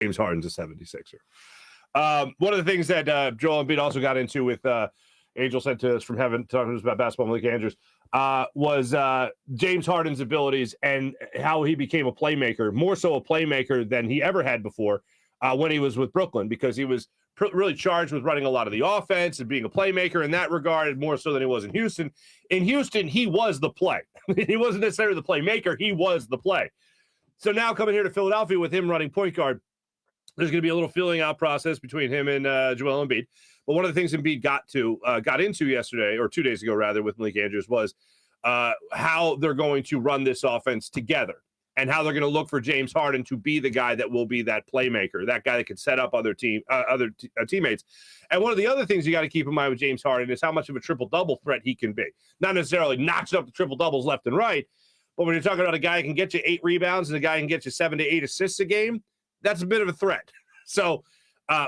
James Harden's a 76er. One of the things that Joel Embiid also got into with Angel sent to us from heaven, talking to us about basketball, Malik Andrews, was James Harden's abilities and how he became a playmaker, more so a playmaker than he ever had before when he was with Brooklyn, because he was really charged with running a lot of the offense and being a playmaker in that regard, more so than he was in Houston. In Houston, he was the play. He wasn't necessarily the playmaker. He was the play. So now coming here to Philadelphia with him running point guard, there's going to be a little feeling out process between him and Joel Embiid. But one of the things Embiid got into yesterday, or 2 days ago rather, with Malik Andrews was how they're going to run this offense together and how they're going to look for James Harden to be the guy that will be that playmaker, that guy that can set up other teammates. And one of the other things you got to keep in mind with James Harden is how much of a triple-double threat he can be. Not necessarily notching up the triple-doubles left and right, but when you're talking about a guy who can get you 8 rebounds and a guy who can get you 7 to 8 assists a game, that's a bit of a threat. So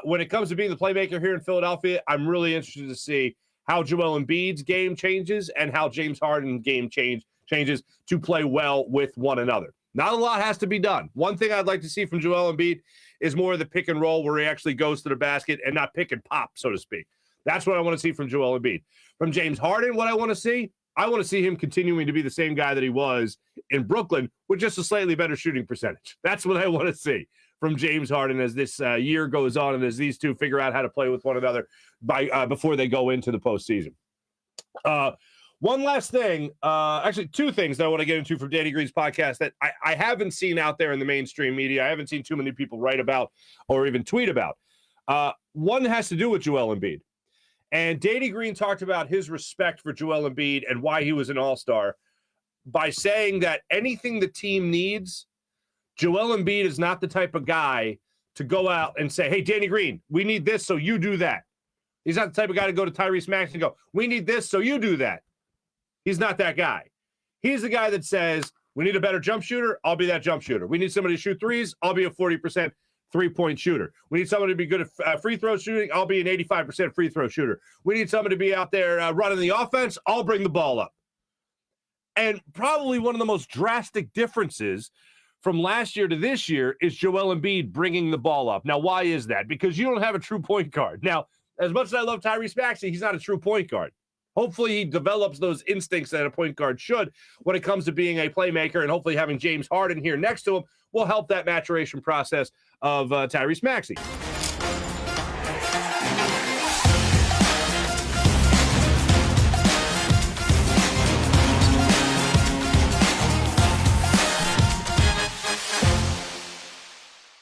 when it comes to being the playmaker here in Philadelphia, I'm really interested to see how Joel Embiid's game changes and how James Harden's game changes to play well with one another. Not a lot has to be done. One thing I'd like to see from Joel Embiid is more of the pick and roll where he actually goes to the basket and not pick and pop, so to speak. That's what I want to see from Joel Embiid. From James Harden, what I want to see him continuing to be the same guy that he was in Brooklyn with just a slightly better shooting percentage. That's what I want to see from James Harden as this year goes on and as these two figure out how to play with one another before they go into the postseason. One last thing, actually 2 things that I want to get into from Danny Green's podcast that I haven't seen out there in the mainstream media. I haven't seen too many people write about or even tweet about. One has to do with Joel Embiid. And Danny Green talked about his respect for Joel Embiid and why he was an all-star by saying that anything the team needs, Joel Embiid is not the type of guy to go out and say, hey, Danny Green, we need this, so you do that. He's not the type of guy to go to Tyrese Maxey and go, we need this, so you do that. He's not that guy. He's the guy that says, we need a better jump shooter, I'll be that jump shooter. We need somebody to shoot threes, I'll be a 40% three-point shooter. We need somebody to be good at free throw shooting, I'll be an 85% free throw shooter. We need somebody to be out there running the offense, I'll bring the ball up. And probably one of the most drastic differences from last year to this year is Joel Embiid bringing the ball up. Now, why is that? Because you don't have a true point guard. Now, as much as I love Tyrese Maxey, he's not a true point guard. Hopefully he develops those instincts that a point guard should when it comes to being a playmaker, and hopefully having James Harden here next to him will help that maturation process of Tyrese Maxey.